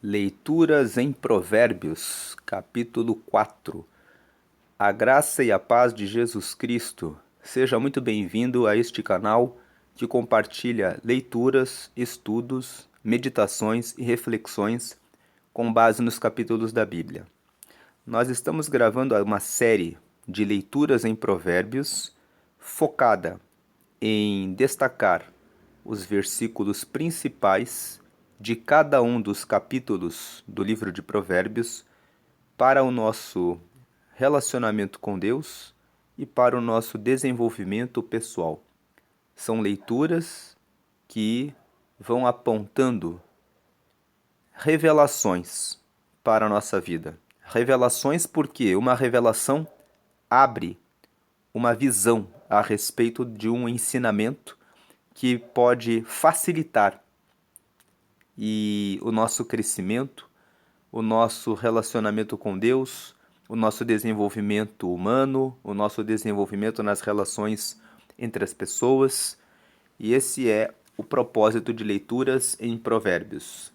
Leituras em Provérbios, capítulo 4. A graça e a paz de Jesus Cristo. Seja muito bem-vindo a este canal que compartilha leituras, estudos, meditações e reflexões com base nos capítulos da Bíblia. Nós estamos gravando uma série de leituras em Provérbios focada em destacar os versículos principais de cada um dos capítulos do livro de Provérbios para o nosso relacionamento com Deus e para o nosso desenvolvimento pessoal. São leituras que vão apontando revelações para a nossa vida. Revelações porque uma revelação abre uma visão a respeito de um ensinamento que pode facilitar o nosso crescimento, o nosso relacionamento com Deus, o nosso desenvolvimento humano, o nosso desenvolvimento nas relações entre as pessoas. E esse é o propósito de leituras em Provérbios.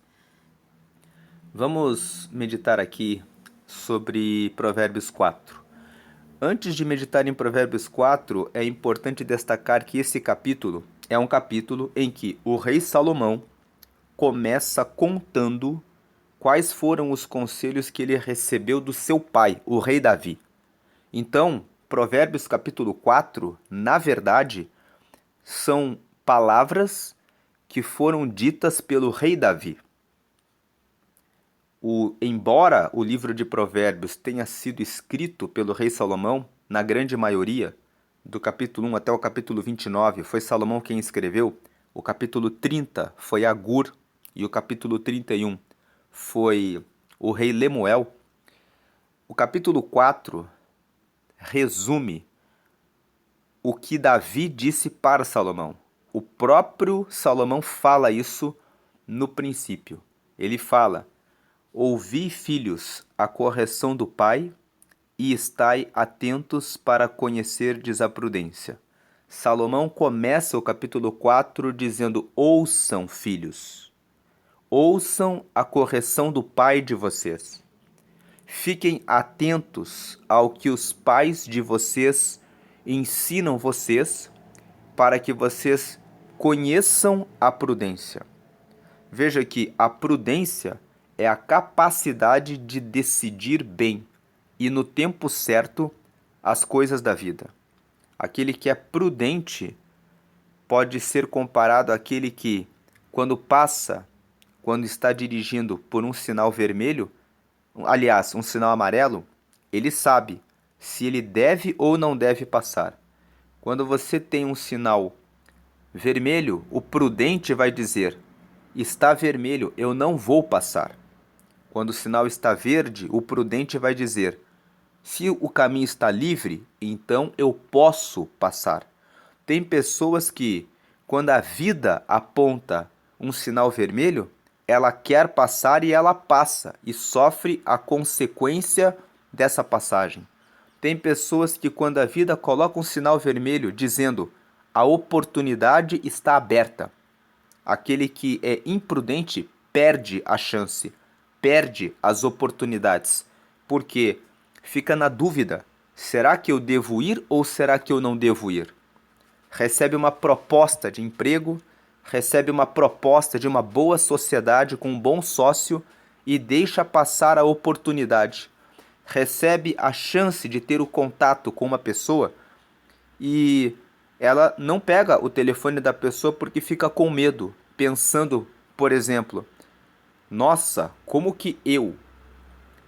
Vamos meditar aqui sobre Provérbios 4. Antes de meditar em Provérbios 4, é importante destacar que esse capítulo é um capítulo em que o rei Salomão começa contando quais foram os conselhos que ele recebeu do seu pai, o rei Davi. Então, Provérbios capítulo 4, na verdade, são palavras que foram ditas pelo rei Davi. Embora o livro de Provérbios tenha sido escrito pelo rei Salomão, na grande maioria, do capítulo 1 até o capítulo 29, foi Salomão quem escreveu. O capítulo 30 foi Agur e o capítulo 31 foi o rei Lemuel. O capítulo 4 resume o que Davi disse para Salomão. O próprio Salomão fala isso no princípio. Ele fala: ouvi, filhos, a correção do pai, e estai atentos para conhecerdes a prudência. Salomão começa o capítulo 4 dizendo: ouçam, filhos, ouçam a correção do pai de vocês. Fiquem atentos ao que os pais de vocês ensinam vocês, para que vocês conheçam a prudência. Veja que a prudência é a capacidade de decidir bem e no tempo certo as coisas da vida. Aquele que é prudente pode ser comparado àquele que, quando está dirigindo por um sinal vermelho, aliás, um sinal amarelo, ele sabe se ele deve ou não deve passar. Quando você tem um sinal vermelho, o prudente vai dizer: está vermelho, eu não vou passar. Quando o sinal está verde, o prudente vai dizer: se o caminho está livre, então eu posso passar. Tem pessoas que, quando a vida aponta um sinal vermelho, ela quer passar e ela passa e sofre a consequência dessa passagem. Tem pessoas que, quando a vida coloca um sinal vermelho dizendo: a oportunidade está aberta, aquele que é imprudente perde a chance, perde as oportunidades, porque fica na dúvida: será que eu devo ir ou será que eu não devo ir? Recebe uma proposta de emprego, recebe uma proposta de uma boa sociedade com um bom sócio e deixa passar a oportunidade. Recebe a chance de ter o contato com uma pessoa e ela não pega o telefone da pessoa porque fica com medo, pensando, por exemplo: nossa, como que eu,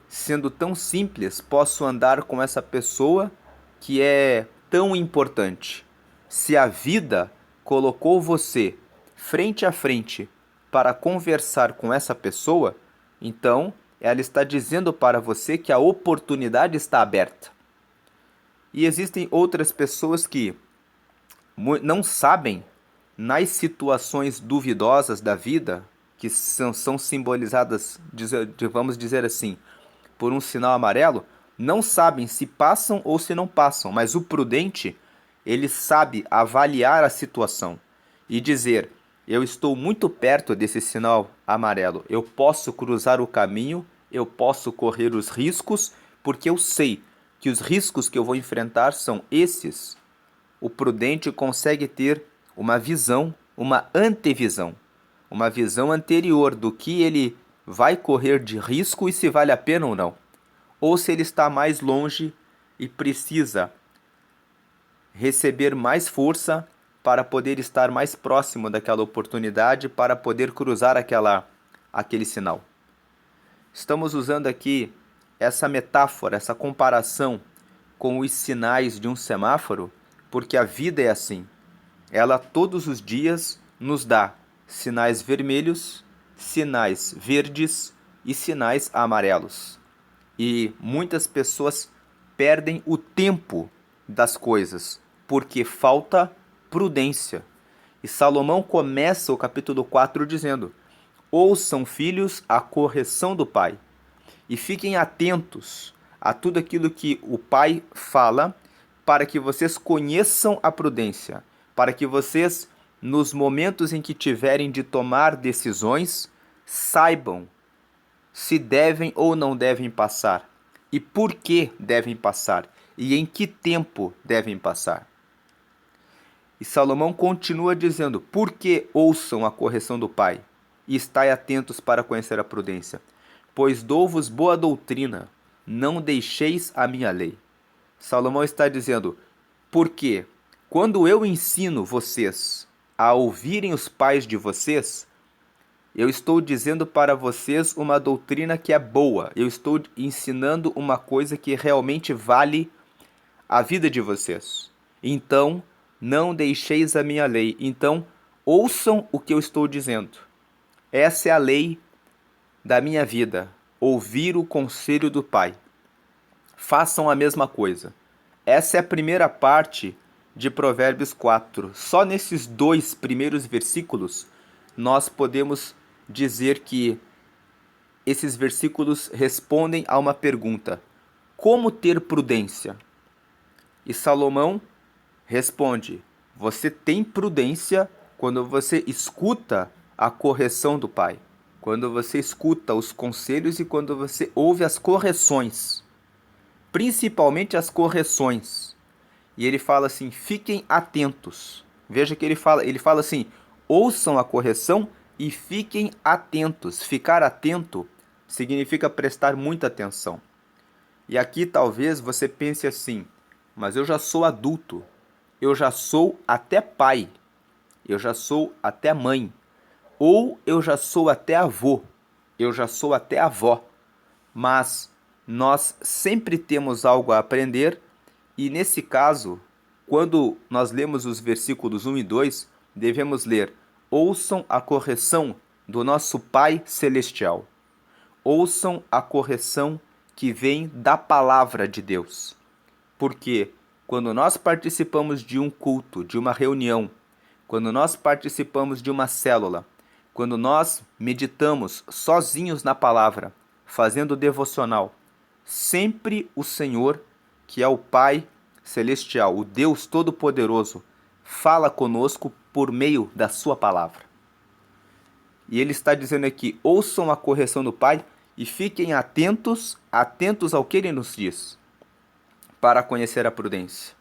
sendo tão simples, posso andar com essa pessoa que é tão importante? Se a vida colocou você frente a frente para conversar com essa pessoa, então ela está dizendo para você que a oportunidade está aberta. E existem outras pessoas que não sabem, nas situações duvidosas da vida, que são simbolizadas, vamos dizer assim, por um sinal amarelo, não sabem se passam ou se não passam, mas o prudente, ele sabe avaliar a situação e dizer: Eu estou muito perto desse sinal amarelo. Eu posso cruzar o caminho, eu posso correr os riscos, porque eu sei que os riscos que eu vou enfrentar são esses. O prudente consegue ter uma visão, uma antevisão, uma visão anterior do que ele vai correr de risco e se vale a pena ou não. Ou se ele está mais longe e precisa receber mais força para poder estar mais próximo daquela oportunidade, para poder cruzar aquele sinal. Estamos usando aqui essa metáfora, essa comparação com os sinais de um semáforo, porque a vida é assim. Ela todos os dias nos dá sinais vermelhos, sinais verdes e sinais amarelos. E muitas pessoas perdem o tempo das coisas porque falta prudência. E Salomão começa o capítulo 4 dizendo: ouçam, filhos, a correção do pai, e fiquem atentos a tudo aquilo que o pai fala, para que vocês conheçam a prudência, para que vocês, nos momentos em que tiverem de tomar decisões, saibam se devem ou não devem passar, e por que devem passar, e em que tempo devem passar. E Salomão continua dizendo: por que ouçam a correção do pai, e estai atentos para conhecer a prudência? Pois dou-vos boa doutrina, não deixeis a minha lei. Salomão está dizendo: porque quando eu ensino vocês a ouvirem os pais de vocês, eu estou dizendo para vocês uma doutrina que é boa. Eu estou ensinando uma coisa que realmente vale a vida de vocês. Então, não deixeis a minha lei. Então, ouçam o que eu estou dizendo. Essa é a lei da minha vida. Ouvir o conselho do Pai. Façam a mesma coisa. Essa é a primeira parte de Provérbios 4. Só nesses 2 primeiros versículos nós podemos dizer que esses versículos respondem a uma pergunta: como ter prudência? E Salomão responde: você tem prudência quando você escuta a correção do pai, quando você escuta os conselhos e quando você ouve as correções, principalmente as correções. E ele fala assim: fiquem atentos. Veja que ele fala assim: ouçam a correção e fiquem atentos. Ficar atento significa prestar muita atenção. E aqui talvez você pense assim: mas eu já sou adulto, eu já sou até pai, eu já sou até mãe, ou eu já sou até avô, eu já sou até avó. Mas nós sempre temos algo a aprender, e nesse caso, quando nós lemos os versículos 1 e 2, devemos ler: ouçam a correção do nosso Pai Celestial. Ouçam a correção que vem da palavra de Deus. Porque quando nós participamos de um culto, de uma reunião, quando nós participamos de uma célula, quando nós meditamos sozinhos na palavra, fazendo devocional, sempre o Senhor, que é o Pai Celestial, o Deus Todo-Poderoso, fala conosco por meio da sua palavra. E ele está dizendo aqui: ouçam a correção do Pai e fiquem atentos ao que ele nos diz, para conhecer a prudência.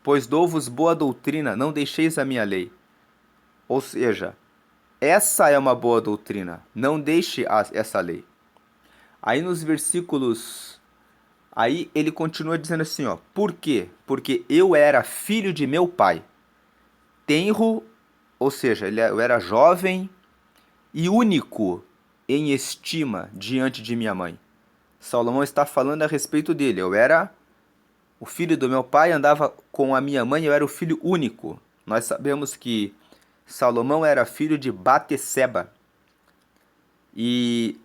Pois dou-vos boa doutrina, não deixeis a minha lei. Ou seja, essa é uma boa doutrina, não deixe essa lei. Aí nos versículos, aí ele continua dizendo assim, ó: por quê? Porque eu era filho de meu pai, tenro, ou seja, eu era jovem e único em estima diante de minha mãe. Salomão está falando a respeito dele. Eu era o filho do meu pai, andava com a minha mãe, eu era o filho único. Nós sabemos que Salomão era filho de Batesseba. E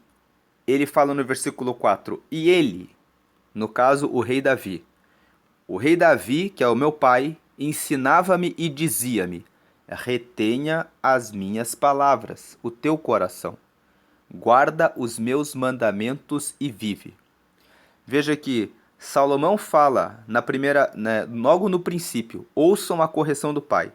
ele fala no versículo 4, e ele, no caso o rei Davi. O rei Davi, que é o meu pai, ensinava-me e dizia-me: retenha as minhas palavras, o teu coração. Guarda os meus mandamentos e vive. Veja que Salomão fala logo no princípio: ouçam a correção do pai.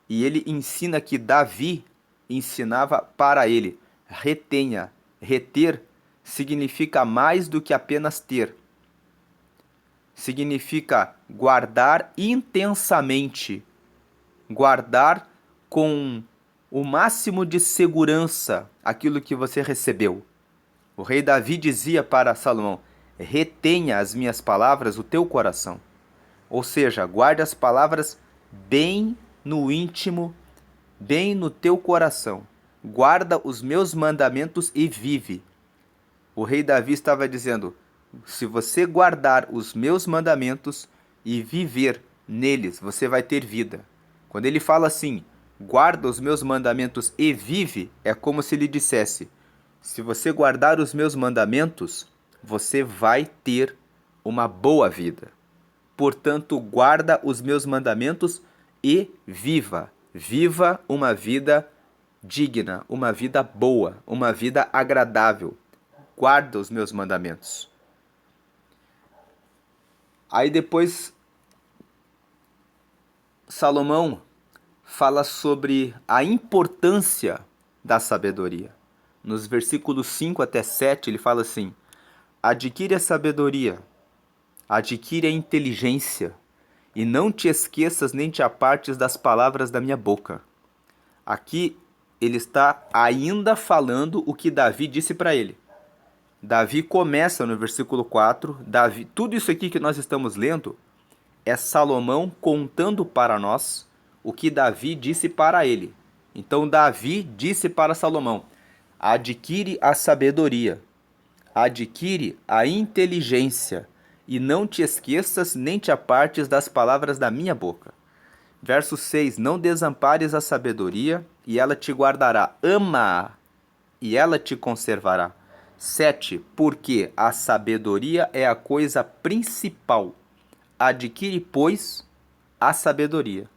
E ele ensina que Davi ensinava para ele. Retenha. Reter significa mais do que apenas ter. Significa guardar intensamente. Guardar com o máximo de segurança aquilo que você recebeu. O rei Davi dizia para Salomão: retenha as minhas palavras no teu coração. Ou seja, guarde as palavras bem no íntimo, bem no teu coração. Guarda os meus mandamentos e vive. O rei Davi estava dizendo: se você guardar os meus mandamentos e viver neles, você vai ter vida. Quando ele fala assim, guarda os meus mandamentos e vive, é como se ele dissesse: se você guardar os meus mandamentos, você vai ter uma boa vida. Portanto, guarda os meus mandamentos e viva. Viva uma vida digna, uma vida boa, uma vida agradável. Guarda os meus mandamentos. Aí depois, Salomão fala sobre a importância da sabedoria. Nos versículos 5 até 7, ele fala assim: adquire a sabedoria, adquire a inteligência, e não te esqueças nem te apartes das palavras da minha boca. Aqui ele está ainda falando o que Davi disse para ele. Davi começa no versículo 4, tudo isso aqui que nós estamos lendo é Salomão contando para nós o que Davi disse para ele. Então Davi disse para Salomão: adquire a sabedoria, adquire a inteligência, e não te esqueças nem te apartes das palavras da minha boca. Verso 6, não desampares a sabedoria, e ela te guardará. Ama-a, e ela te conservará. 7, porque a sabedoria é a coisa principal. Adquire, pois, a sabedoria.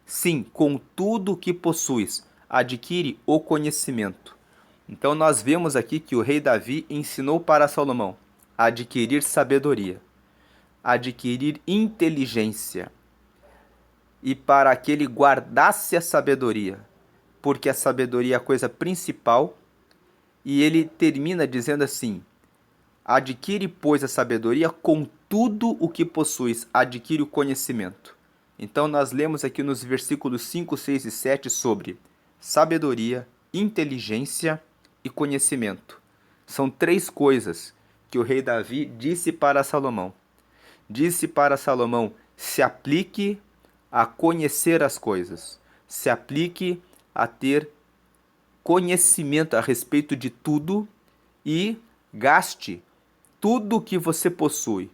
Sim, com tudo o que possuis, adquire o conhecimento. Então nós vemos aqui que o rei Davi ensinou para Salomão a adquirir sabedoria, adquirir inteligência, e para que ele guardasse a sabedoria, porque a sabedoria é a coisa principal. E ele termina dizendo assim: adquire, pois, a sabedoria, com tudo o que possuis, adquire o conhecimento. Então nós lemos aqui nos versículos 5, 6 e 7 sobre sabedoria, inteligência e conhecimento. São três coisas que o rei Davi disse para Salomão. Disse para Salomão: se aplique a conhecer as coisas, se aplique a ter conhecimento a respeito de tudo e gaste tudo que você possui.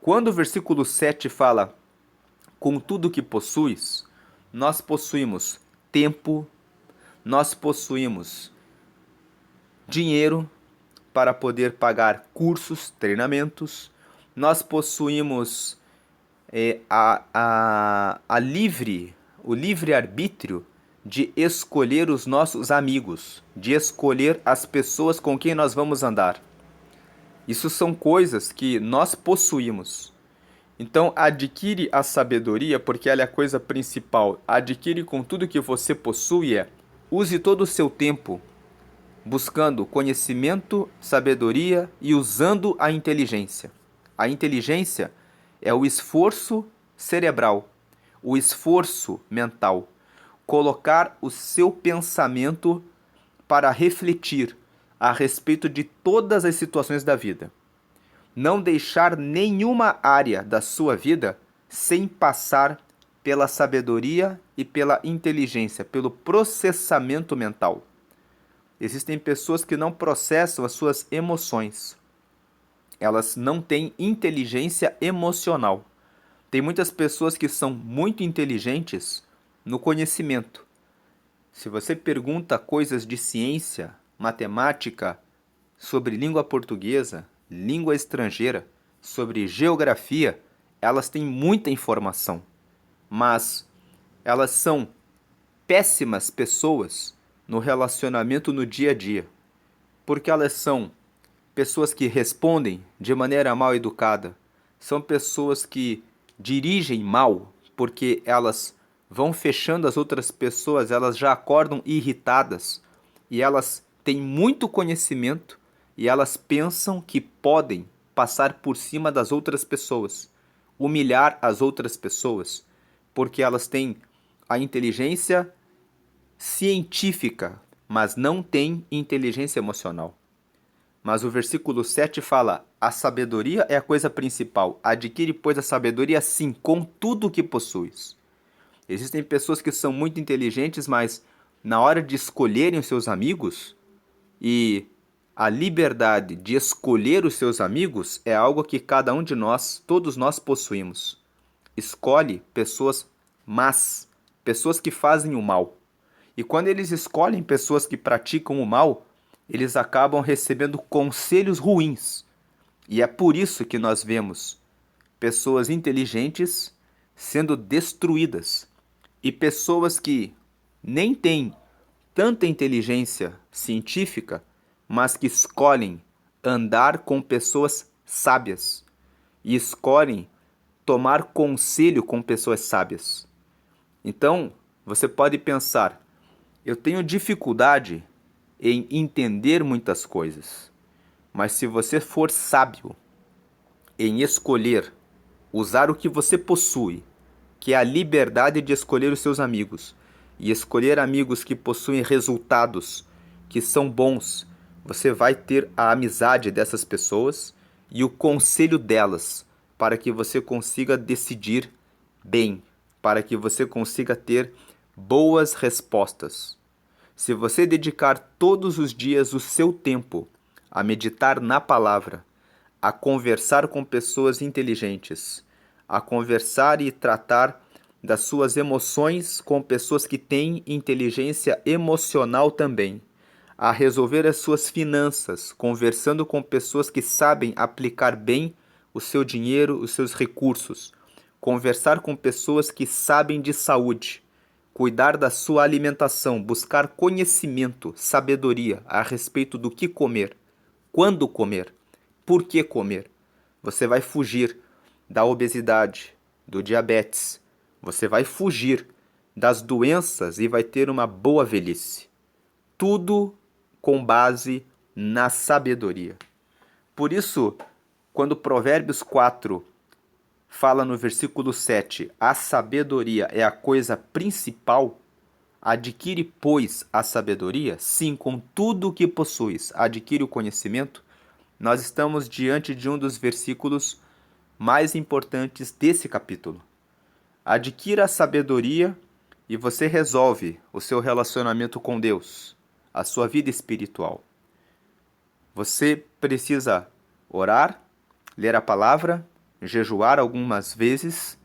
Quando o versículo 7 fala com tudo que possuis, nós possuímos tempo, nós possuímos dinheiro para poder pagar cursos, treinamentos, nós possuímos o livre-arbítrio de escolher os nossos amigos, de escolher as pessoas com quem nós vamos andar. Isso são coisas que nós possuímos. Então, adquire a sabedoria, porque ela é a coisa principal. Adquire com tudo que você possui, use todo o seu tempo buscando conhecimento, sabedoria e usando a inteligência. A inteligência é o esforço cerebral, o esforço mental. Colocar o seu pensamento para refletir a respeito de todas as situações da vida. Não deixar nenhuma área da sua vida sem passar pela sabedoria e pela inteligência, pelo processamento mental. Existem pessoas que não processam as suas emoções. Elas não têm inteligência emocional. Tem muitas pessoas que são muito inteligentes no conhecimento. Se você pergunta coisas de ciência, matemática, sobre língua portuguesa, língua estrangeira, sobre geografia, elas têm muita informação, mas elas são péssimas pessoas no relacionamento no dia a dia, porque elas são pessoas que respondem de maneira mal educada, são pessoas que dirigem mal, porque elas vão fechando as outras pessoas, elas já acordam irritadas e elas têm muito conhecimento e elas pensam que podem passar por cima das outras pessoas, humilhar as outras pessoas, porque elas têm a inteligência científica, mas não têm inteligência emocional. Mas o versículo 7 fala: a sabedoria é a coisa principal. Adquire, pois, a sabedoria, sim, com tudo o que possuis. Existem pessoas que são muito inteligentes, mas na hora de escolherem os seus amigos, e a liberdade de escolher os seus amigos é algo que cada um de nós, todos nós possuímos. Escolhe pessoas más, pessoas que fazem o mal. E quando eles escolhem pessoas que praticam o mal, eles acabam recebendo conselhos ruins. E é por isso que nós vemos pessoas inteligentes sendo destruídas e pessoas que nem têm tanta inteligência científica, mas que escolhem andar com pessoas sábias e escolhem tomar conselho com pessoas sábias. Então, você pode pensar: eu tenho dificuldade em entender muitas coisas, mas se você for sábio em escolher usar o que você possui, que é a liberdade de escolher os seus amigos, e escolher amigos que possuem resultados que são bons, você vai ter a amizade dessas pessoas e o conselho delas, para que você consiga decidir bem, para que você consiga ter boas respostas. Se você dedicar todos os dias o seu tempo a meditar na palavra, a conversar com pessoas inteligentes, a conversar e tratar das suas emoções com pessoas que têm inteligência emocional também, a resolver as suas finanças, conversando com pessoas que sabem aplicar bem o seu dinheiro, os seus recursos, conversar com pessoas que sabem de saúde, cuidar da sua alimentação, buscar conhecimento, sabedoria a respeito do que comer, quando comer, por que comer. Você vai fugir da obesidade, do diabetes, você vai fugir das doenças e vai ter uma boa velhice. Tudo com base na sabedoria. Por isso, quando Provérbios 4 fala no versículo 7, a sabedoria é a coisa principal, adquire, pois, a sabedoria, sim, com tudo o que possuis, adquire o conhecimento, nós estamos diante de um dos versículos mais importantes desse capítulo. Adquira a sabedoria e você resolve o seu relacionamento com Deus, a sua vida espiritual. Você precisa orar, ler a palavra, jejuar algumas vezes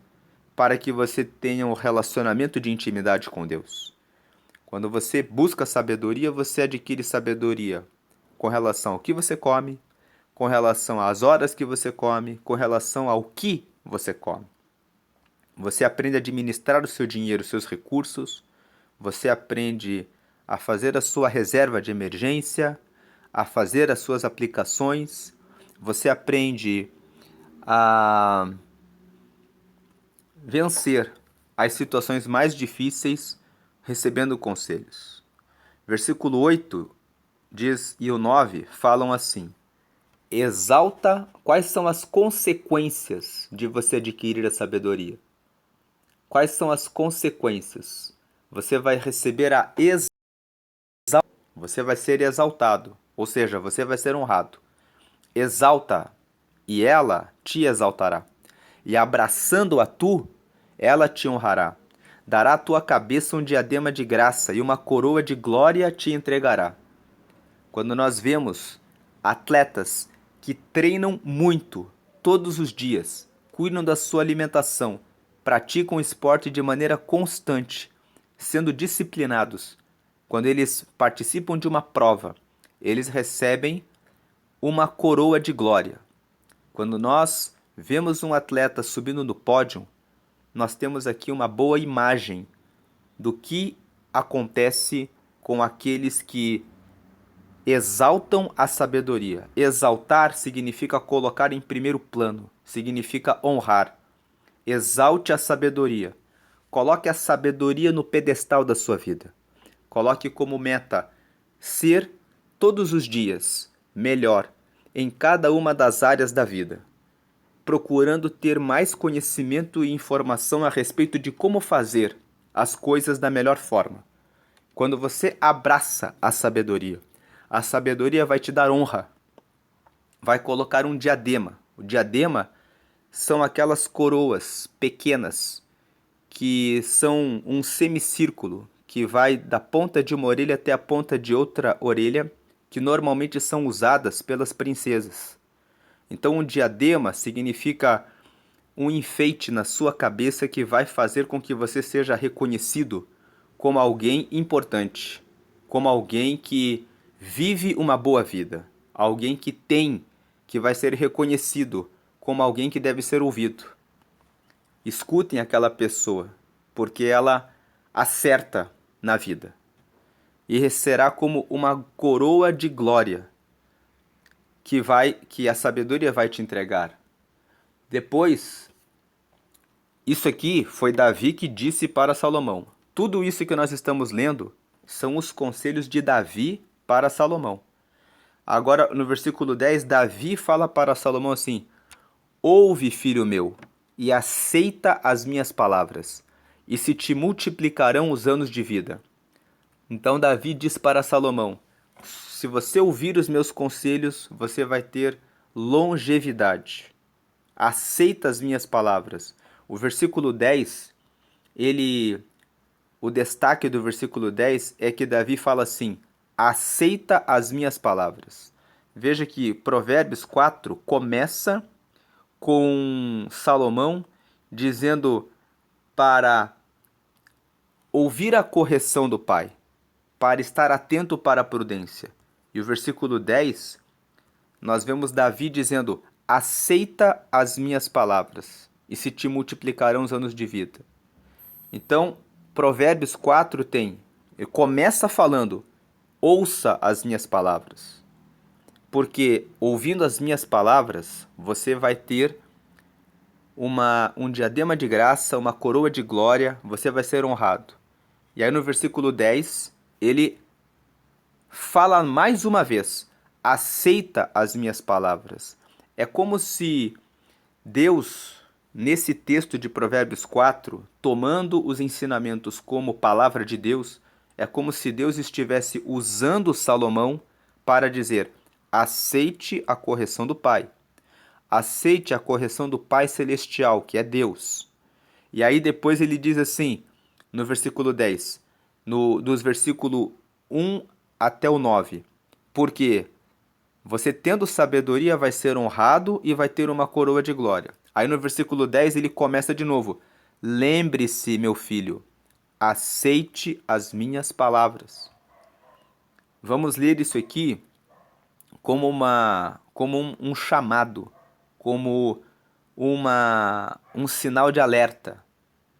para que você tenha um relacionamento de intimidade com Deus. Quando você busca sabedoria, você adquire sabedoria com relação ao que você come, com relação às horas que você come, com relação ao que você come. Você aprende a administrar o seu dinheiro, os seus recursos, você aprende a fazer a sua reserva de emergência, a fazer as suas aplicações, você aprende a vencer as situações mais difíceis recebendo conselhos. Versículo 8 diz, e o 9 falam assim: exalta quais são as consequências de você adquirir a sabedoria. Quais são as consequências? Você vai receber a exaltação. Você vai ser exaltado, ou seja, você vai ser honrado. Exalta, e ela te exaltará. E abraçando-a tu, ela te honrará. Dará à tua cabeça um diadema de graça e uma coroa de glória te entregará. Quando nós vemos atletas que treinam muito todos os dias, cuidam da sua alimentação, praticam esporte de maneira constante, sendo disciplinados, quando eles participam de uma prova, eles recebem uma coroa de glória. Quando nós vemos um atleta subindo no pódio, nós temos aqui uma boa imagem do que acontece com aqueles que exaltam a sabedoria. Exaltar significa colocar em primeiro plano, significa honrar. Exalte a sabedoria. Coloque a sabedoria no pedestal da sua vida. Coloque como meta ser todos os dias melhor em cada uma das áreas da vida, procurando ter mais conhecimento e informação a respeito de como fazer as coisas da melhor forma. Quando você abraça a sabedoria vai te dar honra, vai colocar um diadema. O diadema são aquelas coroas pequenas que são um semicírculo que vai da ponta de uma orelha até a ponta de outra orelha, que normalmente são usadas pelas princesas. Então, um diadema significa um enfeite na sua cabeça que vai fazer com que você seja reconhecido como alguém importante, como alguém que vive uma boa vida, alguém que vai ser reconhecido como alguém que deve ser ouvido. Escutem aquela pessoa, porque ela acerta na vida. E será como uma coroa de glória que a sabedoria vai te entregar. Depois, isso aqui foi Davi que disse para Salomão. Tudo isso que nós estamos lendo são os conselhos de Davi para Salomão. Agora, no versículo 10, Davi fala para Salomão assim: ouve, filho meu, e aceita as minhas palavras, e se te multiplicarão os anos de vida. Então Davi diz para Salomão: se você ouvir os meus conselhos, você vai ter longevidade. Aceita as minhas palavras. O versículo 10, o destaque do versículo 10 é que Davi fala assim: aceita as minhas palavras. Veja que Provérbios 4 começa com Salomão dizendo para ouvir a correção do pai, para estar atento para a prudência. E o versículo 10, nós vemos Davi dizendo: aceita as minhas palavras, e se te multiplicarão os anos de vida. Então, Provérbios 4 ele começa falando: ouça as minhas palavras. Porque ouvindo as minhas palavras, você vai ter um diadema de graça, uma coroa de glória, você vai ser honrado. E aí no versículo 10, ele fala mais uma vez: aceita as minhas palavras. É como se Deus, nesse texto de Provérbios 4, tomando os ensinamentos como palavra de Deus, é como se Deus estivesse usando Salomão para dizer: aceite a correção do Pai. Aceite a correção do Pai Celestial, que é Deus. E aí depois ele diz assim, no versículo 10, dos versículos 1 até o 9. Porque você tendo sabedoria vai ser honrado e vai ter uma coroa de glória. Aí no versículo 10 ele começa de novo. Lembre-se, meu filho, aceite as minhas palavras. Vamos ler isso aqui como um chamado, como um sinal de alerta.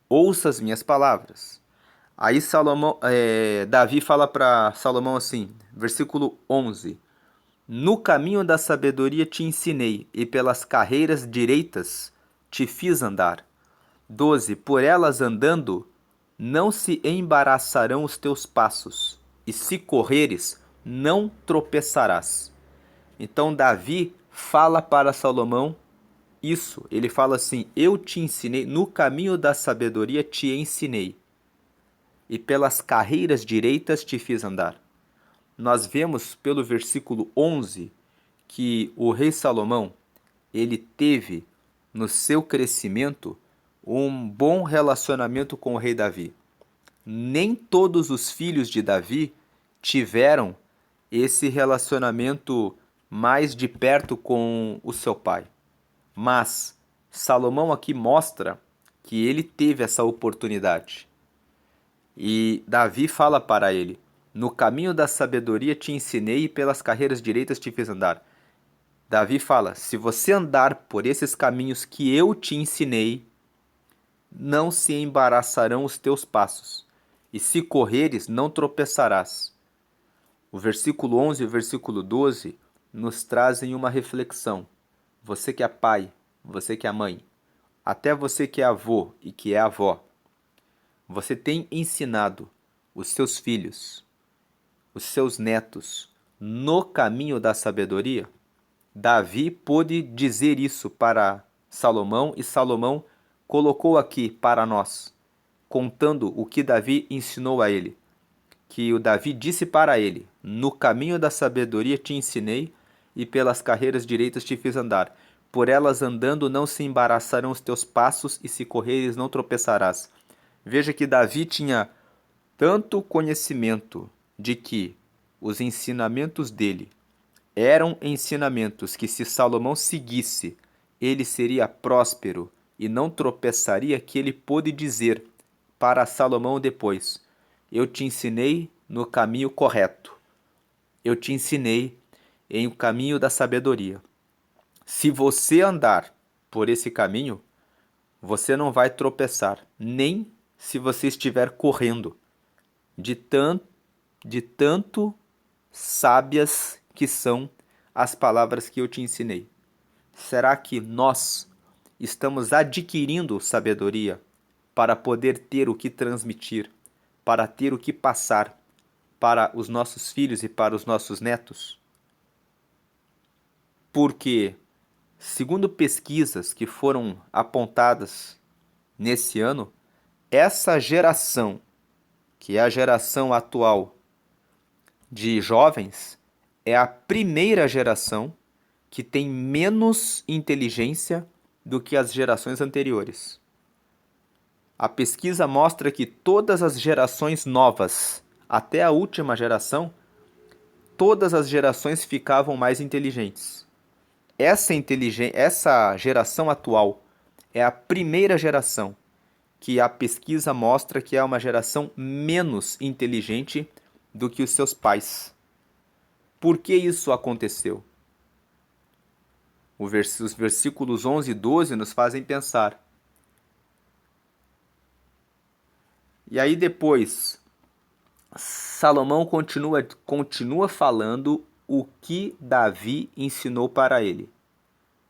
Ouça as minhas palavras. Aí Davi fala para Salomão assim, versículo 11: no caminho da sabedoria te ensinei, e pelas carreiras direitas te fiz andar. 12. Por elas andando, não se embaraçarão os teus passos, e se correres, não tropeçarás. Então Davi fala para Salomão isso. Ele fala assim: eu te ensinei, no caminho da sabedoria te ensinei, e pelas carreiras direitas te fiz andar. Nós vemos pelo versículo 11 que o rei Salomão, ele teve no seu crescimento um bom relacionamento com o rei Davi. Nem todos os filhos de Davi tiveram esse relacionamento mais de perto com o seu pai. Mas Salomão aqui mostra que ele teve essa oportunidade. E Davi fala para ele: no caminho da sabedoria te ensinei e pelas carreiras direitas te fiz andar. Davi fala: se você andar por esses caminhos que eu te ensinei, não se embaraçarão os teus passos, e se correres, não tropeçarás. O versículo 11 e o versículo 12 nos trazem uma reflexão. Você que é pai, você que é mãe, até você que é avô e que é avó, Você tem ensinado os seus filhos, os seus netos, no caminho da sabedoria? Davi pôde dizer isso para Salomão e Salomão colocou aqui para nós, contando o que Davi ensinou a ele. Que o Davi disse para ele: no caminho da sabedoria te ensinei e pelas carreiras direitas te fiz andar. Por elas andando não se embaraçarão os teus passos e se correres não tropeçarás. Veja que Davi tinha tanto conhecimento de que os ensinamentos dele eram ensinamentos que, se Salomão seguisse, ele seria próspero e não tropeçaria, que ele pôde dizer para Salomão depois: eu te ensinei no caminho correto, eu te ensinei em o caminho da sabedoria. Se você andar por esse caminho, você não vai tropeçar, nem se você estiver correndo, de tanto sábias que são as palavras que eu te ensinei. Será que nós estamos adquirindo sabedoria para poder ter o que transmitir, para ter o que passar para os nossos filhos e para os nossos netos? Porque, segundo pesquisas que foram apontadas nesse ano, essa geração, que é a geração atual de jovens, é a primeira geração que tem menos inteligência do que as gerações anteriores. A pesquisa mostra que todas as gerações novas, até a última geração, todas as gerações ficavam mais inteligentes. Essa geração atual é a primeira geração que a pesquisa mostra que é uma geração menos inteligente do que os seus pais. Por que isso aconteceu? Os versículos 11 e 12 nos fazem pensar. E aí depois, Salomão continua falando o que Davi ensinou para ele.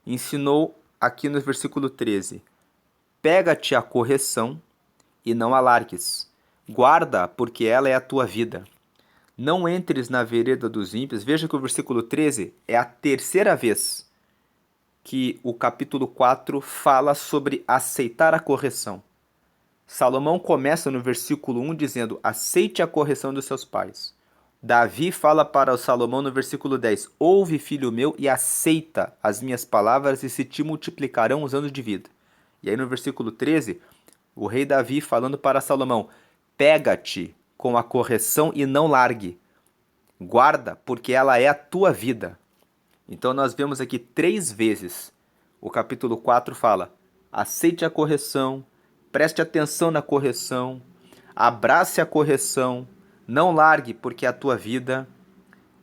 Ensinou aqui no versículo 13: pega-te a correção e não a largues. Guarda, porque ela é a tua vida. Não entres na vereda dos ímpios. Veja que o versículo 13 é a terceira vez que o capítulo 4 fala sobre aceitar a correção. Salomão começa no versículo 1 dizendo: aceite a correção dos seus pais. Davi fala para o Salomão no versículo 10: ouve, filho meu, e aceita as minhas palavras e se te multiplicarão os anos de vida. E aí no versículo 13, o rei Davi falando para Salomão: pega-te com a correção e não largue. Guarda, porque ela é a tua vida. Então nós vemos aqui 3 vezes. O capítulo 4 fala: aceite a correção, preste atenção na correção, abrace a correção, não largue porque é a tua vida,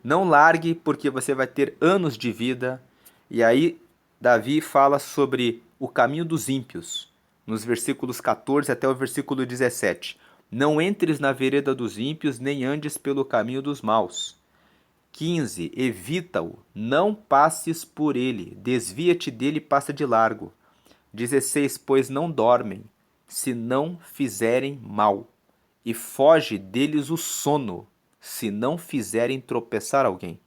não largue porque você vai ter anos de vida. E aí Davi fala sobre o caminho dos ímpios, nos versículos 14 até o versículo 17. Não entres na vereda dos ímpios, nem andes pelo caminho dos maus. 15. Evita-o, não passes por ele, desvia-te dele e passa de largo. 16. Pois não dormem, se não fizerem mal, e foge deles o sono, se não fizerem tropeçar alguém.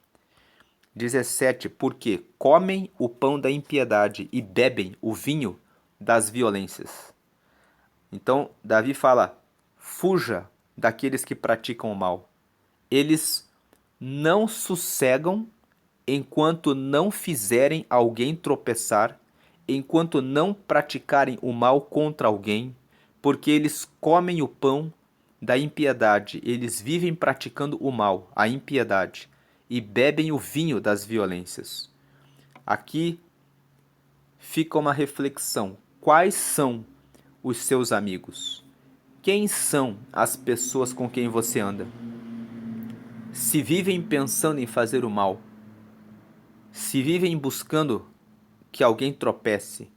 17. Porque comem o pão da impiedade e bebem o vinho das violências. Então, Davi fala: fuja daqueles que praticam o mal. Eles não sossegam enquanto não fizerem alguém tropeçar, enquanto não praticarem o mal contra alguém, porque eles comem o pão da impiedade, eles vivem praticando o mal, a impiedade, e bebem o vinho das violências. Aqui fica uma reflexão: quais são os seus amigos? Quem são as pessoas com quem você anda? Se vivem pensando em fazer o mal, se vivem buscando que alguém tropece,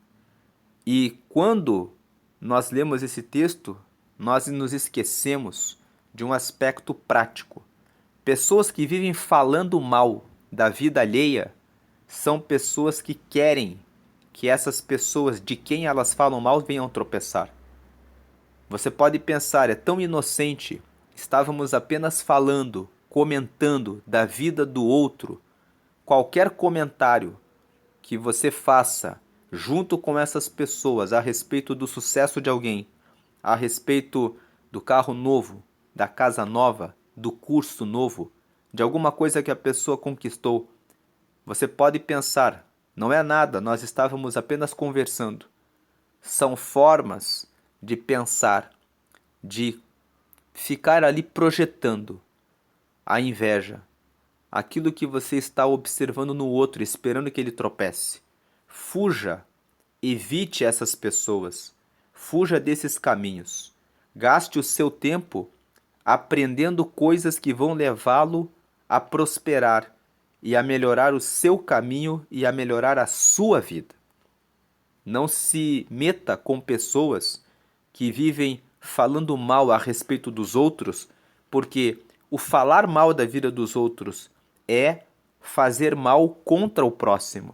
e quando nós lemos esse texto, nós nos esquecemos de um aspecto prático. Pessoas que vivem falando mal da vida alheia são pessoas que querem que essas pessoas de quem elas falam mal venham tropeçar. Você pode pensar, é tão inocente, estávamos apenas falando, comentando da vida do outro. Qualquer comentário que você faça junto com essas pessoas a respeito do sucesso de alguém, a respeito do carro novo, da casa nova, do curso novo, de alguma coisa que a pessoa conquistou, você pode pensar, não é nada, nós estávamos apenas conversando. São formas de pensar, de ficar ali projetando a inveja, aquilo que você está observando no outro, esperando que ele tropece. Fuja, evite essas pessoas, fuja desses caminhos. Gaste o seu tempo aprendendo coisas que vão levá-lo a prosperar e a melhorar o seu caminho e a melhorar a sua vida. Não se meta com pessoas que vivem falando mal a respeito dos outros, porque o falar mal da vida dos outros é fazer mal contra o próximo.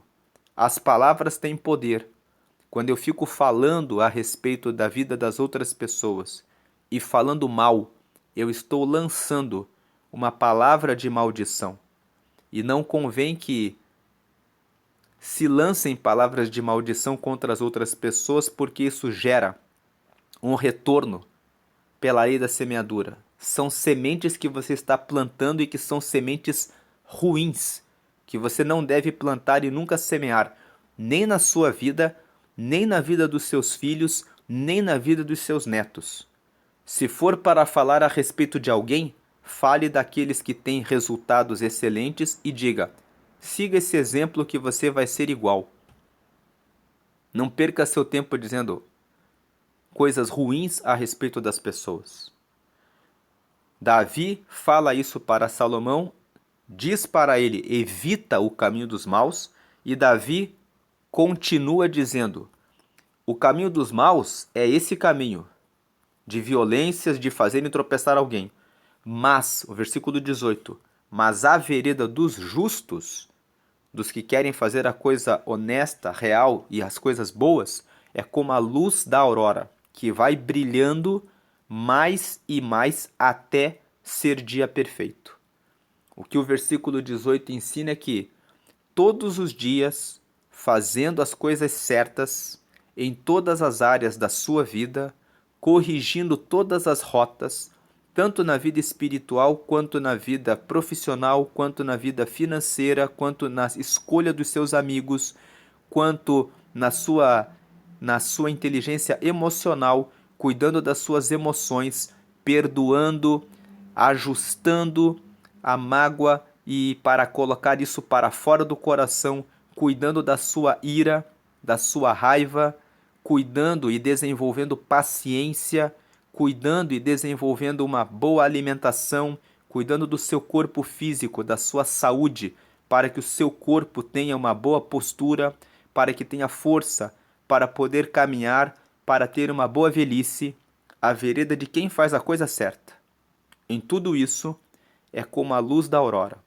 As palavras têm poder. Quando eu fico falando a respeito da vida das outras pessoas e falando mal, eu estou lançando uma palavra de maldição. E não convém que se lancem palavras de maldição contra as outras pessoas, porque isso gera um retorno pela lei da semeadura. São sementes que você está plantando e que são sementes ruins, que você não deve plantar e nunca semear, nem na sua vida, nem na vida dos seus filhos, nem na vida dos seus netos. Se for para falar a respeito de alguém, fale daqueles que têm resultados excelentes e diga: siga esse exemplo que você vai ser igual. Não perca seu tempo dizendo coisas ruins a respeito das pessoas. Davi fala isso para Salomão, diz para ele: evita o caminho dos maus, e Davi continua dizendo: o caminho dos maus é esse caminho de violências, de fazerem tropeçar alguém. Mas, o versículo 18, mas a vereda dos justos, dos que querem fazer a coisa honesta, real e as coisas boas, é como a luz da aurora, que vai brilhando mais e mais até ser dia perfeito. O que o versículo 18 ensina é que todos os dias, fazendo as coisas certas em todas as áreas da sua vida, corrigindo todas as rotas, tanto na vida espiritual, quanto na vida profissional, quanto na vida financeira, quanto na escolha dos seus amigos, quanto na sua inteligência emocional, cuidando das suas emoções, perdoando, ajustando a mágoa e para colocar isso para fora do coração, cuidando da sua ira, da sua raiva, cuidando e desenvolvendo paciência, cuidando e desenvolvendo uma boa alimentação, cuidando do seu corpo físico, da sua saúde, para que o seu corpo tenha uma boa postura, para que tenha força para poder caminhar, para ter uma boa velhice, a vereda de quem faz a coisa certa. Em tudo isso, é como a luz da aurora.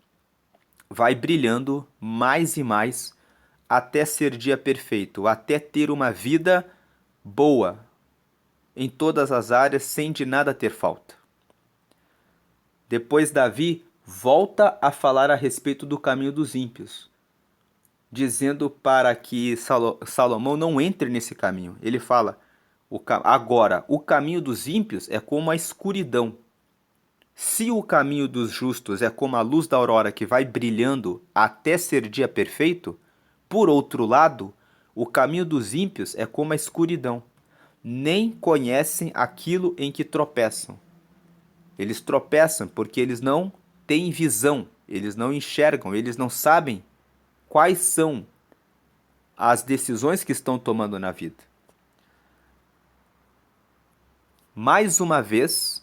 Vai brilhando mais e mais até ser dia perfeito, até ter uma vida boa em todas as áreas, sem de nada ter falta. Depois Davi volta a falar a respeito do caminho dos ímpios, dizendo para que Salomão não entre nesse caminho. Ele fala: agora, o caminho dos ímpios é como a escuridão. Se o caminho dos justos é como a luz da aurora que vai brilhando até ser dia perfeito, por outro lado, o caminho dos ímpios é como a escuridão. Nem conhecem aquilo em que tropeçam. Eles tropeçam porque eles não têm visão, eles não enxergam, eles não sabem quais são as decisões que estão tomando na vida. Mais uma vez,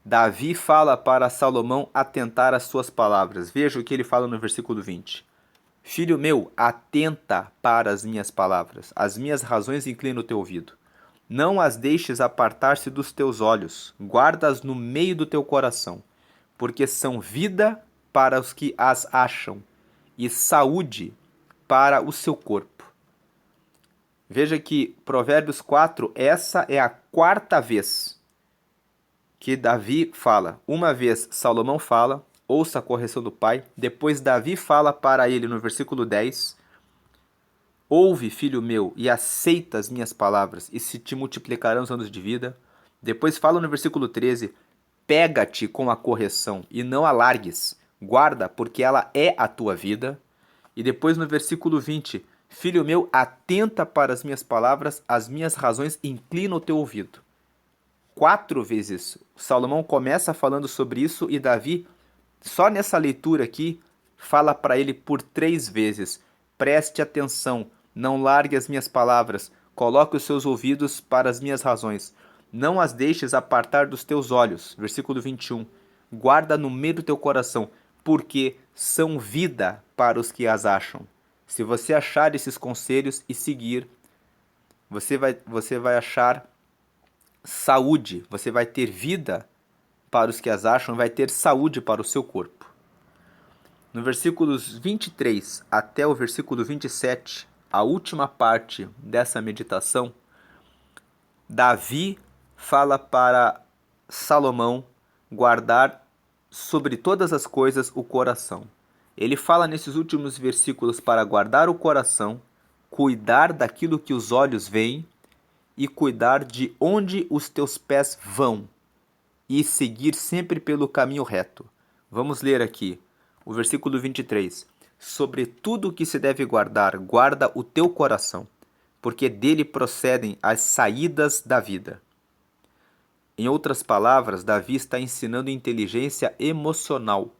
Davi fala para Salomão atentar às suas palavras. Veja o que ele fala no versículo 20. Filho meu, atenta para as minhas palavras, as minhas razões inclina o teu ouvido. Não as deixes apartar-se dos teus olhos, guarda-as no meio do teu coração, porque são vida para os que as acham e saúde para o seu corpo. Veja que Provérbios 4, essa é a quarta vez que Davi fala. Uma vez Salomão fala, ouça a correção do pai. Depois Davi fala para ele no versículo 10: ouve, filho meu, e aceita as minhas palavras, e se te multiplicarão os anos de vida. Depois fala no versículo 13: pega-te com a correção e não a largues, guarda, porque ela é a tua vida. E depois no versículo 20: filho meu, atenta para as minhas palavras, as minhas razões, inclina o teu ouvido. 4 vezes Salomão começa falando sobre isso e Davi, só nessa leitura aqui, fala para ele por 3 vezes: preste atenção, não largue as minhas palavras, coloque os seus ouvidos para as minhas razões, não as deixes apartar dos teus olhos. Versículo 21. Guarda no meio do teu coração, porque são vida para os que as acham. Se você achar esses conselhos e seguir, você vai achar saúde, você vai ter vida para os que as acham, vai ter saúde para o seu corpo. No versículos 23 até o versículo 27, a última parte dessa meditação, Davi fala para Salomão guardar sobre todas as coisas o coração. Ele fala nesses últimos versículos para guardar o coração, cuidar daquilo que os olhos veem e cuidar de onde os teus pés vão e seguir sempre pelo caminho reto. Vamos ler aqui o versículo 23. Sobre tudo o que se deve guardar, guarda o teu coração, porque dele procedem as saídas da vida. Em outras palavras, Davi está ensinando inteligência emocional.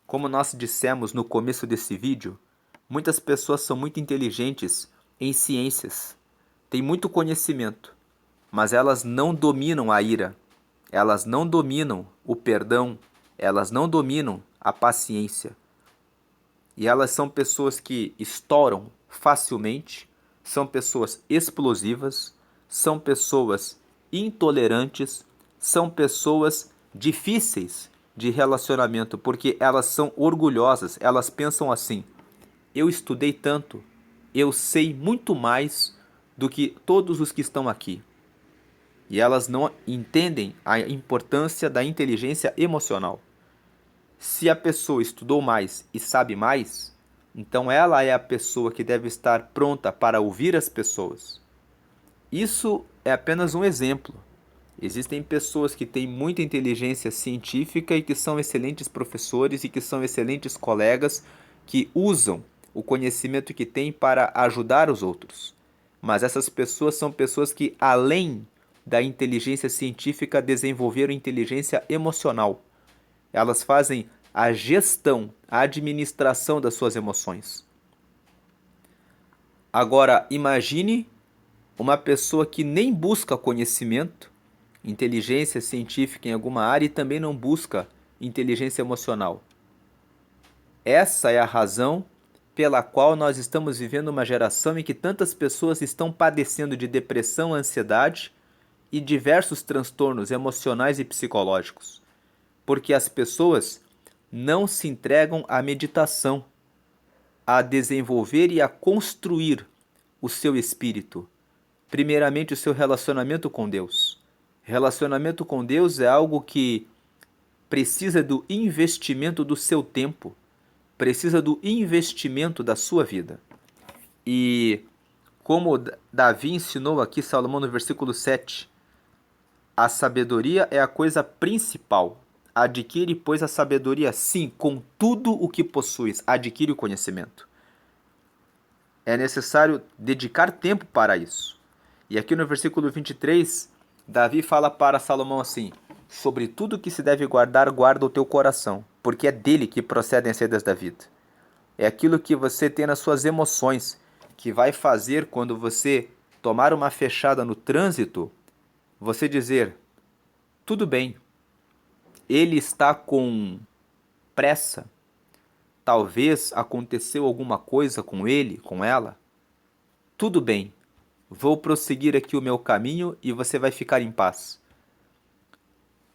Como nós dissemos no começo desse vídeo, muitas pessoas são muito inteligentes em ciências, têm muito conhecimento, mas elas não dominam a ira, elas não dominam o perdão, elas não dominam a paciência. E elas são pessoas que estouram facilmente, são pessoas explosivas, são pessoas intolerantes, são pessoas difíceis de relacionamento, porque elas são orgulhosas, elas pensam assim: eu estudei tanto, eu sei muito mais do que todos os que estão aqui. E elas não entendem a importância da inteligência emocional. Se a pessoa estudou mais e sabe mais, então ela é a pessoa que deve estar pronta para ouvir as pessoas. Isso é apenas um exemplo. Existem pessoas que têm muita inteligência científica e que são excelentes professores e que são excelentes colegas que usam o conhecimento que têm para ajudar os outros. Mas essas pessoas são pessoas que, além da inteligência científica, desenvolveram inteligência emocional. Elas fazem a gestão, a administração das suas emoções. Agora, imagine uma pessoa que nem busca conhecimento, inteligência científica em alguma área e também não busca inteligência emocional. Essa é a razão pela qual nós estamos vivendo uma geração em que tantas pessoas estão padecendo de depressão, ansiedade e diversos transtornos emocionais e psicológicos. Porque as pessoas não se entregam à meditação, a desenvolver e a construir o seu espírito. Primeiramente, o seu relacionamento com Deus. Relacionamento com Deus é algo que precisa do investimento do seu tempo, precisa do investimento da sua vida. E como Davi ensinou aqui, Salomão, no versículo 7, a sabedoria é a coisa principal. Adquire, pois, a sabedoria, sim, com tudo o que possuis. Adquire o conhecimento. É necessário dedicar tempo para isso. E aqui no versículo 23, Davi fala para Salomão assim: sobre tudo que se deve guardar, guarda o teu coração, porque é dele que procedem as saídas da vida. É aquilo que você tem nas suas emoções, que vai fazer quando você tomar uma fechada no trânsito, você dizer: tudo bem, ele está com pressa, talvez aconteceu alguma coisa com ele, com ela. Tudo bem, vou prosseguir aqui o meu caminho e você vai ficar em paz.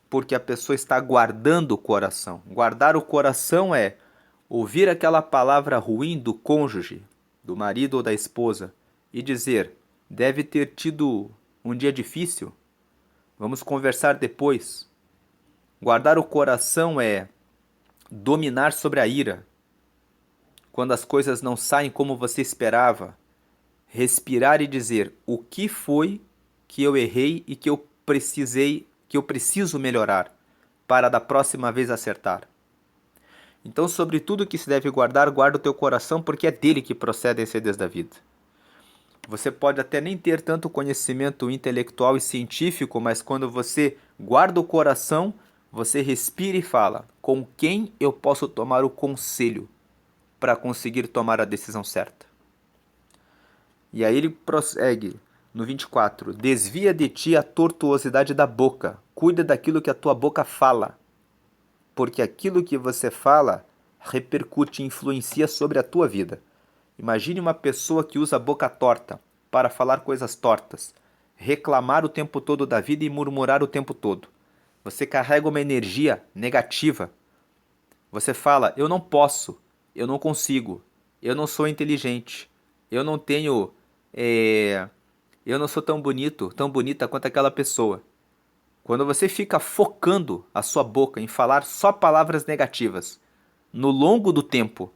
Porque a pessoa está guardando o coração. Guardar o coração é ouvir aquela palavra ruim do cônjuge, do marido ou da esposa, e dizer: deve ter tido um dia difícil, vamos conversar depois. Guardar o coração é dominar sobre a ira. Quando as coisas não saem como você esperava, respirar e dizer o que foi que eu errei e que eu preciso melhorar para da próxima vez acertar. Então, sobre tudo que se deve guardar, guarda o teu coração, porque é dele que procedem as redes da vida. Você pode até nem ter tanto conhecimento intelectual e científico, mas quando você guarda o coração, você respira e fala: com quem eu posso tomar o conselho para conseguir tomar a decisão certa? E aí ele prossegue no 24: desvia de ti a tortuosidade da boca, cuida daquilo que a tua boca fala, porque aquilo que você fala repercute e influencia sobre a tua vida. Imagine uma pessoa que usa a boca torta para falar coisas tortas, reclamar o tempo todo da vida e murmurar o tempo todo. Você carrega uma energia negativa. Você fala: eu não posso, eu não consigo, eu não sou inteligente, eu não tenho, eu não sou tão bonito, tão bonita quanto aquela pessoa. Quando você fica focando a sua boca em falar só palavras negativas, no longo do tempo,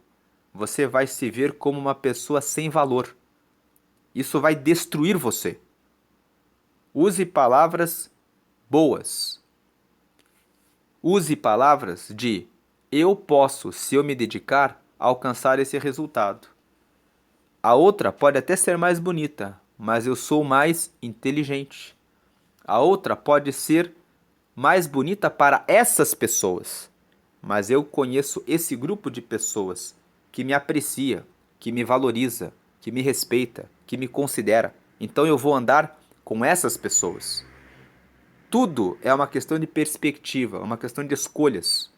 você vai se ver como uma pessoa sem valor. Isso vai destruir você. Use palavras boas. Use palavras de eu posso, se eu me dedicar, alcançar esse resultado. A outra pode até ser mais bonita, mas eu sou mais inteligente. A outra pode ser mais bonita para essas pessoas, mas eu conheço esse grupo de pessoas que me aprecia, que me valoriza, que me respeita, que me considera. Então eu vou andar com essas pessoas. Tudo é uma questão de perspectiva, uma questão de escolhas.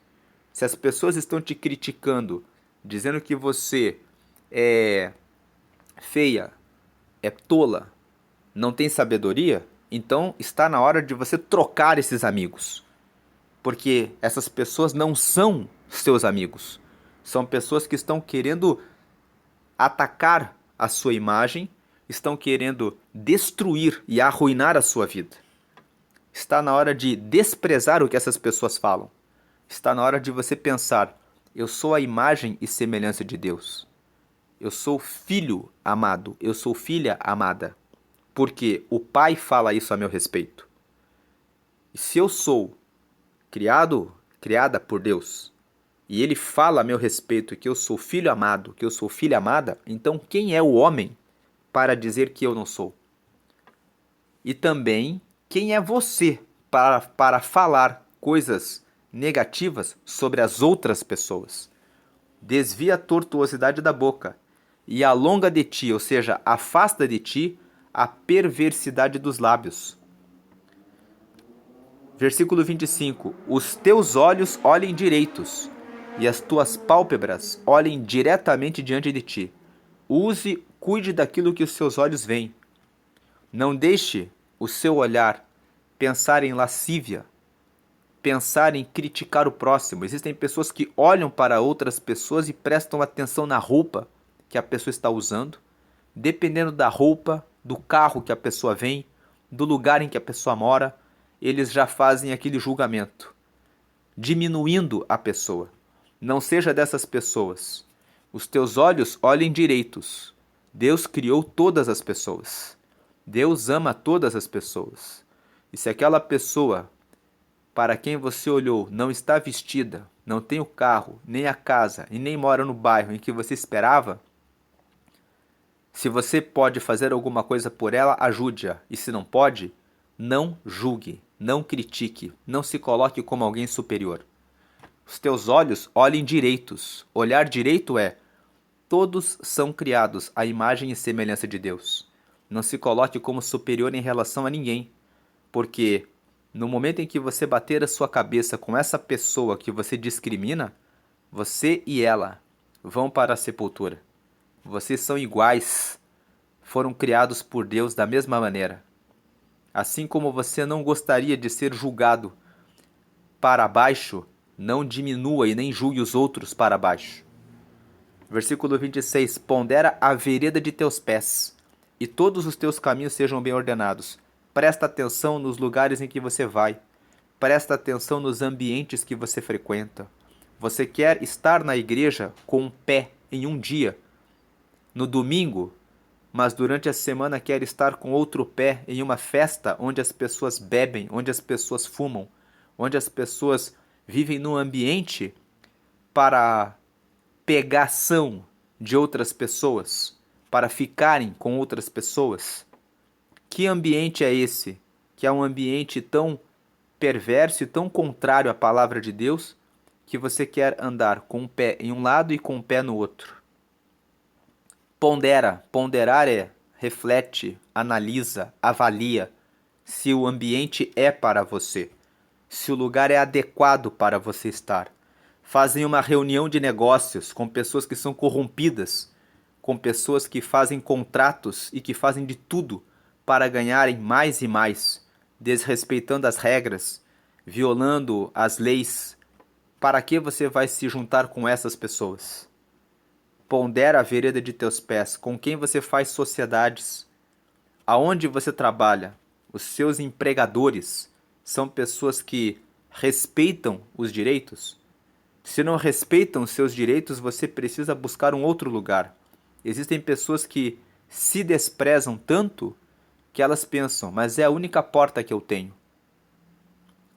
Se as pessoas estão te criticando, dizendo que você é feia, é tola, não tem sabedoria, então está na hora de você trocar esses amigos. Porque essas pessoas não são seus amigos. São pessoas que estão querendo atacar a sua imagem, estão querendo destruir e arruinar a sua vida. Está na hora de desprezar o que essas pessoas falam. Está na hora de você pensar: eu sou a imagem e semelhança de Deus. Eu sou filho amado, eu sou filha amada. Porque o Pai fala isso a meu respeito. E se eu sou criada por Deus, e Ele fala a meu respeito que eu sou filho amado, que eu sou filha amada, então quem é o homem para dizer que eu não sou? E também, quem é você para falar coisas negativas sobre as outras pessoas? Desvia a tortuosidade da boca e alonga de ti, ou seja, afasta de ti a perversidade dos lábios. Versículo 25: os teus olhos olhem direitos e as tuas pálpebras olhem diretamente diante de ti. Cuide daquilo que os seus olhos veem. Não deixe o seu olhar pensar em lascívia, pensar em criticar o próximo. Existem pessoas que olham para outras pessoas e prestam atenção na roupa que a pessoa está usando, dependendo da roupa, do carro que a pessoa vem, do lugar em que a pessoa mora, eles já fazem aquele julgamento, diminuindo a pessoa. Não seja dessas pessoas. Os teus olhos olhem direitos. Deus criou todas as pessoas. Deus ama todas as pessoas. E se aquela pessoa para quem você olhou não está vestida, não tem o carro, nem a casa e nem mora no bairro em que você esperava, se você pode fazer alguma coisa por ela, ajude-a. E se não pode, não julgue, não critique, não se coloque como alguém superior. Os teus olhos olhem direitos. Olhar direito é: todos são criados à imagem e semelhança de Deus. Não se coloque como superior em relação a ninguém, porque no momento em que você bater a sua cabeça com essa pessoa que você discrimina, você e ela vão para a sepultura. Vocês são iguais, foram criados por Deus da mesma maneira. Assim como você não gostaria de ser julgado para baixo, não diminua e nem julgue os outros para baixo. Versículo 26: pondera a vereda de teus pés, e todos os teus caminhos sejam bem ordenados. Presta atenção nos lugares em que você vai. Presta atenção nos ambientes que você frequenta. Você quer estar na igreja com um pé em um dia, no domingo, mas durante a semana quer estar com outro pé em uma festa onde as pessoas bebem, onde as pessoas fumam, onde as pessoas vivem num ambiente para pegação de outras pessoas, para ficarem com outras pessoas. Que ambiente é esse? Que é um ambiente tão perverso e tão contrário à palavra de Deus, que você quer andar com um pé em um lado e com um pé no outro. Pondera. Ponderar é reflete, analisa, avalia se o ambiente é para você, se o lugar é adequado para você estar. Fazem uma reunião de negócios com pessoas que são corrompidas, com pessoas que fazem contratos e que fazem de tudo para ganharem mais e mais, desrespeitando as regras, violando as leis. Para que você vai se juntar com essas pessoas? Pondera a vereda de teus pés, com quem você faz sociedades, aonde você trabalha. Os seus empregadores são pessoas que respeitam os direitos? Se não respeitam os seus direitos, você precisa buscar um outro lugar. Existem pessoas que se desprezam tanto que elas pensam, mas é a única porta que eu tenho.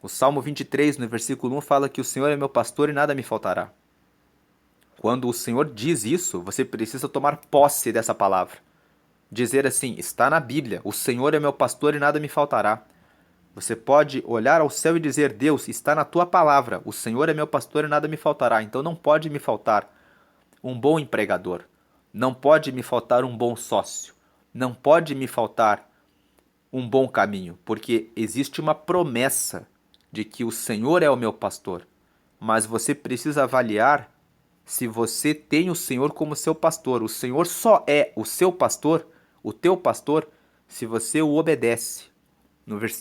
O Salmo 23, no versículo 1, fala que o Senhor é meu pastor e nada me faltará. Quando o Senhor diz isso, você precisa tomar posse dessa palavra. Dizer assim, está na Bíblia, o Senhor é meu pastor e nada me faltará. Você pode olhar ao céu e dizer, Deus, está na tua palavra, o Senhor é meu pastor e nada me faltará. Então não pode me faltar um bom empregador, não pode me faltar um bom sócio, não pode me faltar um bom caminho, porque existe uma promessa de que o Senhor é o meu pastor, mas você precisa avaliar se você tem o Senhor como seu pastor. O Senhor só é o seu pastor, o teu pastor, se você o obedece.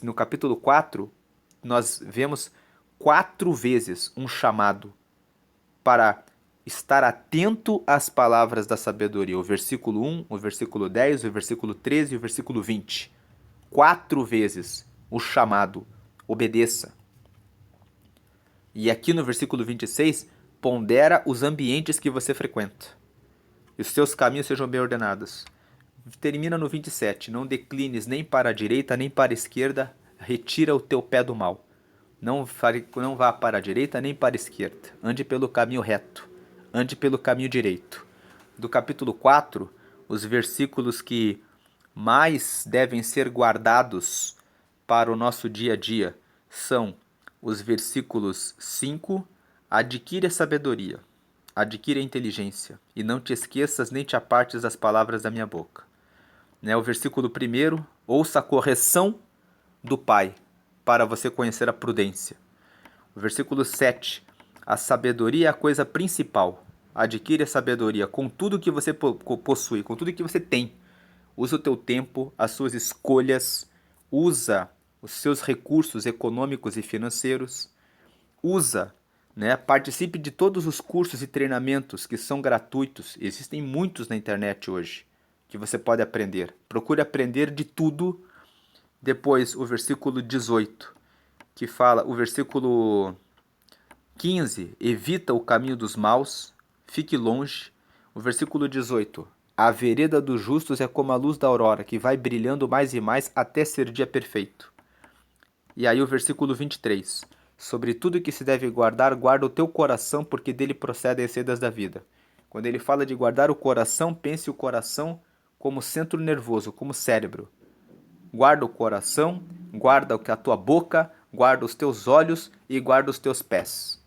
No capítulo 4, nós vemos 4 vezes um chamado para estar atento às palavras da sabedoria. O versículo 1, o versículo 10, o versículo 13 e o versículo 20. 4 vezes o chamado, obedeça. E aqui no versículo 26, pondera os ambientes que você frequenta, e os seus caminhos sejam bem ordenados. Termina no 27, não declines nem para a direita nem para a esquerda, retira o teu pé do mal. Não vá para a direita nem para a esquerda, ande pelo caminho reto, ande pelo caminho direito. Do capítulo 4, os versículos que mais devem ser guardados para o nosso dia a dia são os versículos 5, adquire a sabedoria, adquire a inteligência, e não te esqueças nem te apartes das palavras da minha boca. O versículo 1, ouça a correção do Pai, para você conhecer a prudência. O versículo 7, a sabedoria é a coisa principal. Adquire a sabedoria com tudo que você possui, com tudo que você tem. Usa o teu tempo, as suas escolhas, usa os seus recursos econômicos e financeiros, participe de todos os cursos e treinamentos que são gratuitos. Existem muitos na internet hoje que você pode aprender. Procure aprender de tudo. Depois, o versículo 18, que fala, o versículo 15, evita o caminho dos maus, fique longe. O versículo 18, a vereda dos justos é como a luz da aurora, que vai brilhando mais e mais até ser dia perfeito. E aí o versículo 23, sobre tudo que se deve guardar, guarda o teu coração, porque dele procedem as sendas da vida. Quando ele fala de guardar o coração, pense o coração como centro nervoso, como cérebro. Guarda o coração, guarda a tua boca, guarda os teus olhos e guarda os teus pés.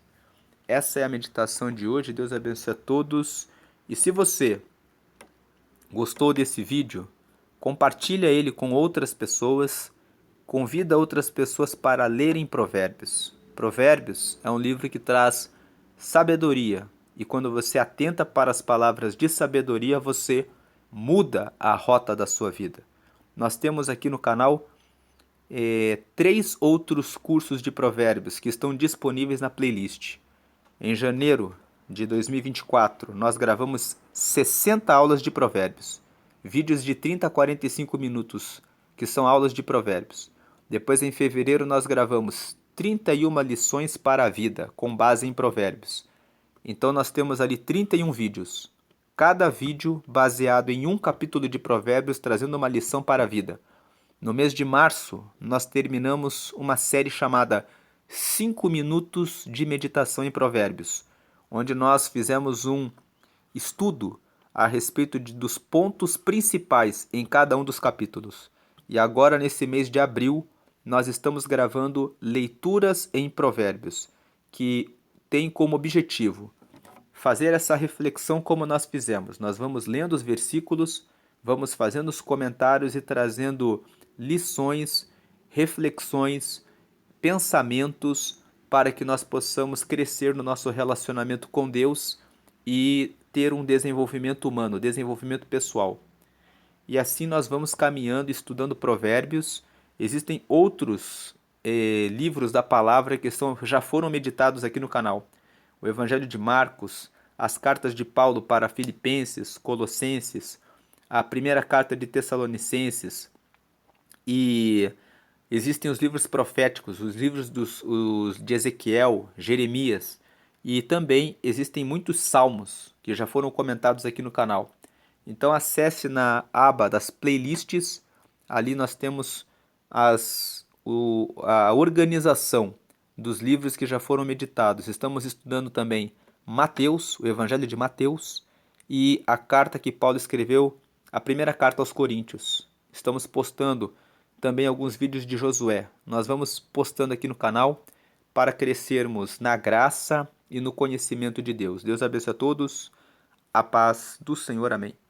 Essa é a meditação de hoje. Deus abençoe a todos. E se você gostou desse vídeo, compartilha ele com outras pessoas, convida outras pessoas para lerem Provérbios. Provérbios é um livro que traz sabedoria, e quando você atenta para as palavras de sabedoria, você muda a rota da sua vida. Nós temos aqui no canal 3 outros cursos de provérbios que estão disponíveis na playlist. Em janeiro de 2024, nós gravamos 60 aulas de provérbios, vídeos de 30 a 45 minutos, que são aulas de provérbios. Depois, em fevereiro, nós gravamos 31 lições para a vida, com base em Provérbios. Então nós temos ali 31 vídeos. Cada vídeo baseado em um capítulo de Provérbios, trazendo uma lição para a vida. No mês de março, nós terminamos uma série chamada 5 minutos de meditação em Provérbios, onde nós fizemos um estudo a respeito dos pontos principais em cada um dos capítulos. E agora, nesse mês de abril, nós estamos gravando leituras em Provérbios, que tem como objetivo fazer essa reflexão como nós fizemos. Nós vamos lendo os versículos, vamos fazendo os comentários e trazendo lições, reflexões, pensamentos para que nós possamos crescer no nosso relacionamento com Deus e ter um desenvolvimento humano, desenvolvimento pessoal. E assim nós vamos caminhando, estudando Provérbios. Existem outros livros da palavra que já foram meditados aqui no canal. O Evangelho de Marcos, as cartas de Paulo para Filipenses, Colossenses, a primeira carta de Tessalonicenses, e existem os livros proféticos, os livros de Ezequiel, Jeremias, e também existem muitos salmos que já foram comentados aqui no canal. Então acesse na aba das playlists, ali nós temos a organização dos livros que já foram meditados. Estamos estudando também Mateus, o Evangelho de Mateus, e a carta que Paulo escreveu, a primeira carta aos Coríntios. Estamos postando também alguns vídeos de Josué. Nós vamos postando aqui no canal para crescermos na graça e no conhecimento de Deus. Deus abençoe a todos. A paz do Senhor. Amém.